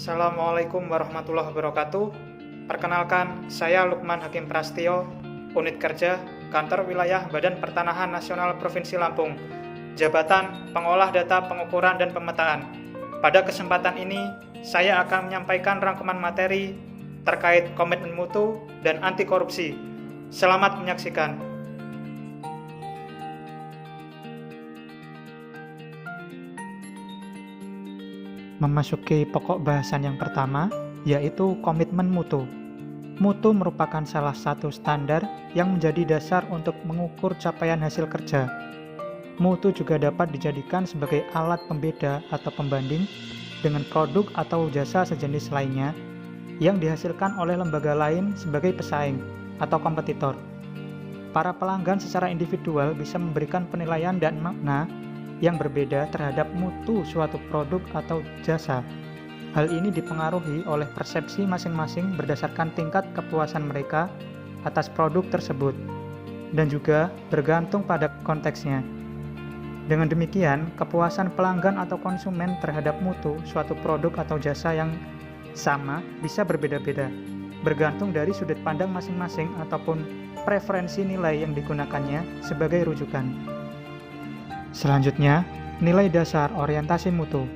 Assalamualaikum warahmatullahi wabarakatuh. Perkenalkan, saya Lukman Hakim Prastio, Unit Kerja, Kantor Wilayah Badan Pertanahan Nasional Provinsi Lampung, Jabatan Pengolah Data Pengukuran dan Pemetaan. Pada kesempatan ini, saya akan menyampaikan rangkuman materi terkait komitmen mutu dan anti korupsi. Selamat menyaksikan. Memasuki pokok bahasan yang pertama, yaitu komitmen mutu. Mutu merupakan salah satu standar yang menjadi dasar untuk mengukur capaian hasil kerja. Mutu juga dapat dijadikan sebagai alat pembeda atau pembanding dengan produk atau jasa sejenis lainnya yang dihasilkan oleh lembaga lain sebagai pesaing atau kompetitor. Para pelanggan secara individual bisa memberikan penilaian dan makna yang berbeda terhadap mutu suatu produk atau jasa. Hal ini dipengaruhi oleh persepsi masing-masing berdasarkan tingkat kepuasan mereka atas produk tersebut, dan juga bergantung pada konteksnya. Dengan demikian, kepuasan pelanggan atau konsumen terhadap mutu suatu produk atau jasa yang sama bisa berbeda-beda, bergantung dari sudut pandang masing-masing ataupun preferensi nilai yang digunakannya sebagai rujukan. Selanjutnya, nilai dasar orientasi mutu.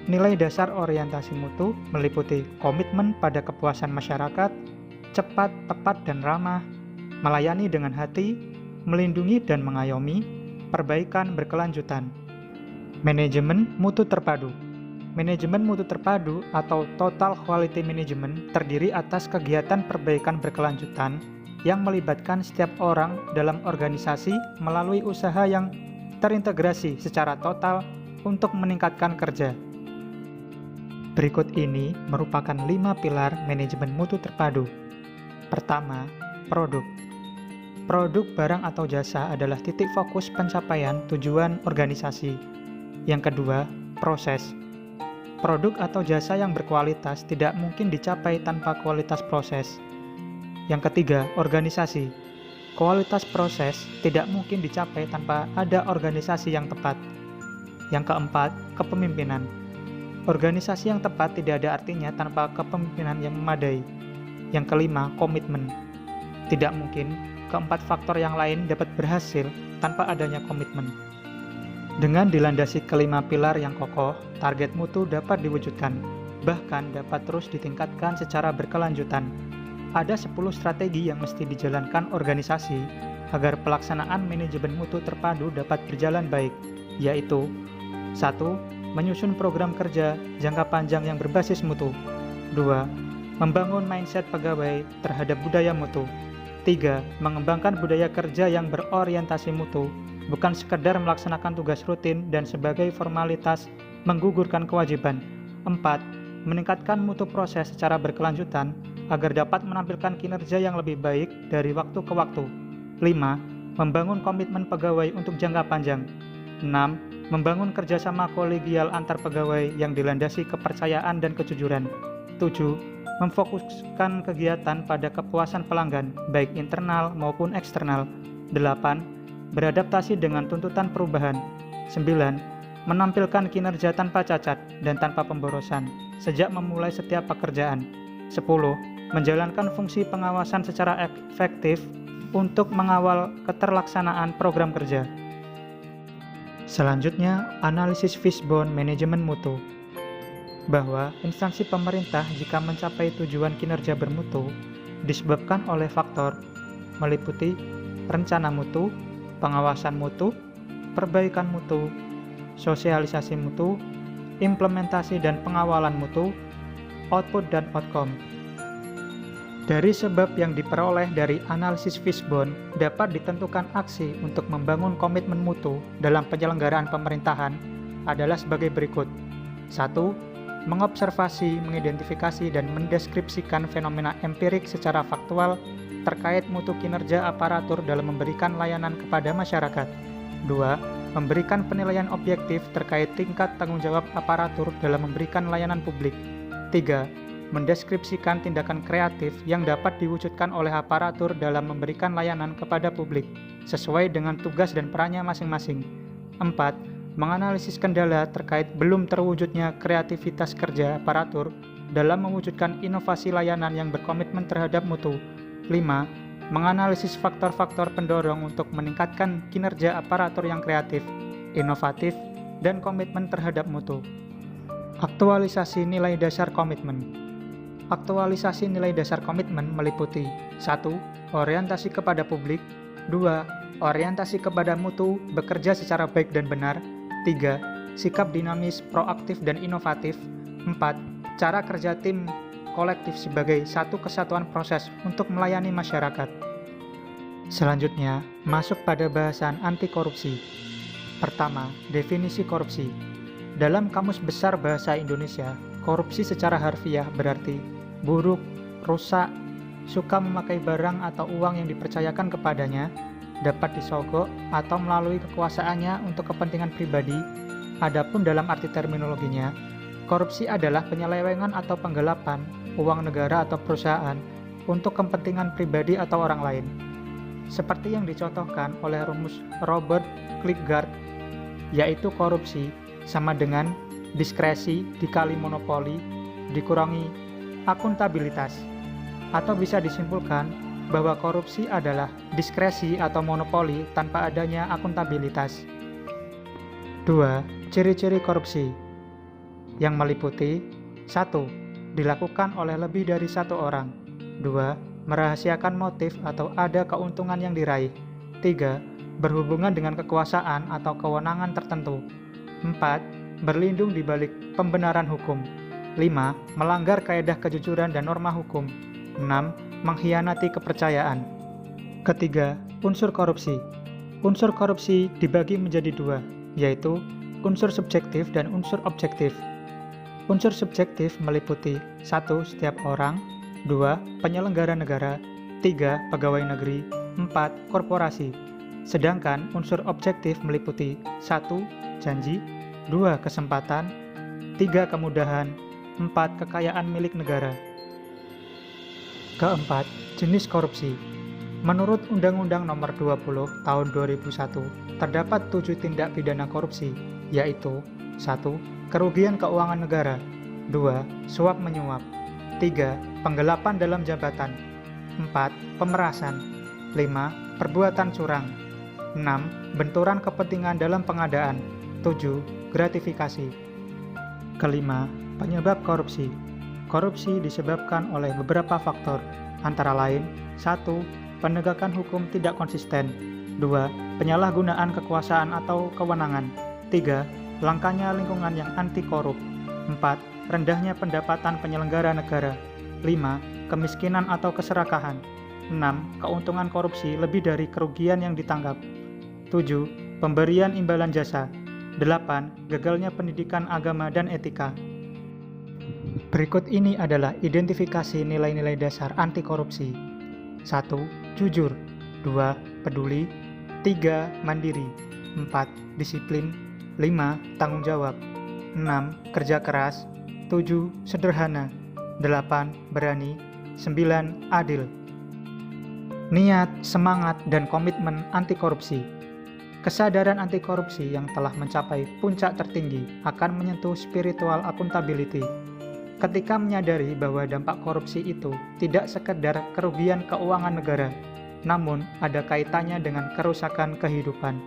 Nilai dasar orientasi mutu meliputi komitmen pada kepuasan masyarakat, cepat, tepat, dan ramah, melayani dengan hati, melindungi dan mengayomi, perbaikan berkelanjutan. Manajemen mutu terpadu. Manajemen mutu terpadu atau Total Quality Management terdiri atas kegiatan perbaikan berkelanjutan yang melibatkan setiap orang dalam organisasi melalui usaha yang terintegrasi secara total untuk meningkatkan kerja. Berikut ini merupakan 5 pilar manajemen mutu terpadu. Pertama, produk. Produk barang atau jasa adalah titik fokus pencapaian tujuan organisasi. Yang kedua, proses. Produk atau jasa yang berkualitas tidak mungkin dicapai tanpa kualitas proses. Yang ketiga, organisasi. Kualitas proses tidak mungkin dicapai tanpa ada organisasi yang tepat. Yang keempat, kepemimpinan. Organisasi yang tepat tidak ada artinya tanpa kepemimpinan yang memadai. Yang kelima, komitmen. Tidak mungkin keempat faktor yang lain dapat berhasil tanpa adanya komitmen. Dengan dilandasi kelima pilar yang kokoh, target mutu dapat diwujudkan, bahkan dapat terus ditingkatkan secara berkelanjutan. Ada 10 strategi yang mesti dijalankan organisasi agar pelaksanaan manajemen mutu terpadu dapat berjalan baik, yaitu 1. Menyusun program kerja jangka panjang yang berbasis mutu. 2. Membangun mindset pegawai terhadap budaya mutu. 3. Mengembangkan budaya kerja yang berorientasi mutu, bukan sekedar melaksanakan tugas rutin dan sebagai formalitas menggugurkan kewajiban. 4. Meningkatkan mutu proses secara berkelanjutan agar dapat menampilkan kinerja yang lebih baik dari waktu ke waktu. 5. Membangun komitmen pegawai untuk jangka panjang. 6. Membangun kerjasama kolegial antar pegawai yang dilandasi kepercayaan dan kejujuran. 7. Memfokuskan kegiatan pada kepuasan pelanggan, baik internal maupun eksternal. 8. Beradaptasi dengan tuntutan perubahan. 9. Menampilkan kinerja tanpa cacat dan tanpa pemborosan sejak memulai setiap pekerjaan. 10. Menjalankan fungsi pengawasan secara efektif untuk mengawal keterlaksanaan program kerja. Selanjutnya, analisis fishbone manajemen mutu. Bahwa instansi pemerintah jika mencapai tujuan kinerja bermutu disebabkan oleh faktor meliputi rencana mutu, pengawasan mutu, perbaikan mutu, sosialisasi mutu, implementasi dan pengawalan mutu, output dan outcome. Dari sebab yang diperoleh dari analisis fishbone dapat ditentukan aksi untuk membangun komitmen mutu dalam penyelenggaraan pemerintahan adalah sebagai berikut. 1. Mengobservasi, mengidentifikasi, dan mendeskripsikan fenomena empirik secara faktual terkait mutu kinerja aparatur dalam memberikan layanan kepada masyarakat. 2. Memberikan penilaian objektif terkait tingkat tanggung jawab aparatur dalam memberikan layanan publik. 3. Mendeskripsikan tindakan kreatif yang dapat diwujudkan oleh aparatur dalam memberikan layanan kepada publik, sesuai dengan tugas dan perannya masing-masing. 4. menganalisis kendala terkait belum terwujudnya kreativitas kerja aparatur dalam mewujudkan inovasi layanan yang berkomitmen terhadap mutu. 5. Menganalisis faktor-faktor pendorong untuk meningkatkan kinerja aparatur yang kreatif, inovatif, dan komitmen terhadap mutu. Aktualisasi nilai dasar komitmen. Aktualisasi nilai dasar komitmen meliputi 1. Orientasi kepada publik. 2. Orientasi kepada mutu, bekerja secara baik dan benar. 3. Sikap dinamis, proaktif, dan inovatif. 4. Cara kerja tim kolektif sebagai satu kesatuan proses untuk melayani masyarakat. Selanjutnya, masuk pada bahasan anti korupsi. Pertama, definisi korupsi. Dalam Kamus Besar Bahasa Indonesia, korupsi secara harfiah berarti buruk, rusak, suka memakai barang atau uang yang dipercayakan kepadanya, dapat disogok atau melalui kekuasaannya untuk kepentingan pribadi. Adapun dalam arti terminologinya, korupsi adalah penyelewengan atau penggelapan uang negara atau perusahaan untuk kepentingan pribadi atau orang lain. Seperti yang dicontohkan oleh rumus Robert Kierkegaard, yaitu korupsi sama dengan diskresi dikali monopoli dikurangi akuntabilitas. Atau bisa disimpulkan bahwa korupsi adalah diskresi atau monopoli tanpa adanya akuntabilitas. 2. Ciri-ciri korupsi yang meliputi 1. Dilakukan oleh lebih dari satu orang. 2. Merahasiakan motif atau ada keuntungan yang diraih. 3. Berhubungan dengan kekuasaan atau kewenangan tertentu. 4. Berlindung di balik pembenaran hukum. 5. Melanggar kaedah kejujuran dan norma hukum. 6. Mengkhianati kepercayaan. Ketiga, unsur korupsi. Unsur korupsi dibagi menjadi dua, yaitu unsur subjektif dan unsur objektif. Unsur subjektif meliputi 1. Setiap orang, 2. Penyelenggara negara, 3. Pegawai negeri, 4. Korporasi. Sedangkan unsur objektif meliputi 1. Janji, 2. Kesempatan, 3. Kemudahan, 4. Kekayaan milik negara. Keempat, jenis korupsi. Menurut Undang-Undang Nomor 20 Tahun 2001, terdapat 7 tindak pidana korupsi, yaitu 1. Kerugian keuangan negara, 2. Suap menyuap, 3. Penggelapan dalam jabatan, 4. Pemerasan, 5. Perbuatan curang, 6. Benturan kepentingan dalam pengadaan, 7. Gratifikasi. Kelima, penyebab korupsi. Korupsi disebabkan oleh beberapa faktor, antara lain 1. Penegakan hukum tidak konsisten, 2. Penyalahgunaan kekuasaan atau kewenangan, 3. Langkanya lingkungan yang anti korup, 4. Rendahnya pendapatan penyelenggara negara, 5. Kemiskinan atau keserakahan, 6. Keuntungan korupsi lebih dari kerugian yang ditangkap, 7. Pemberian imbalan jasa, 8. Gagalnya pendidikan agama dan etika. Berikut ini adalah identifikasi nilai-nilai dasar anti korupsi. 1. Jujur, 2. Peduli, 3. Mandiri, 4. Disiplin, 5. Tanggung jawab, 6. Kerja keras, 7. Sederhana, 8. Berani, 9. Adil. Niat, semangat, dan komitmen anti korupsi. Kesadaran anti korupsi yang telah mencapai puncak tertinggi akan menyentuh spiritual accountability. Ketika menyadari bahwa dampak korupsi itu tidak sekedar kerugian keuangan negara, namun ada kaitannya dengan kerusakan kehidupan.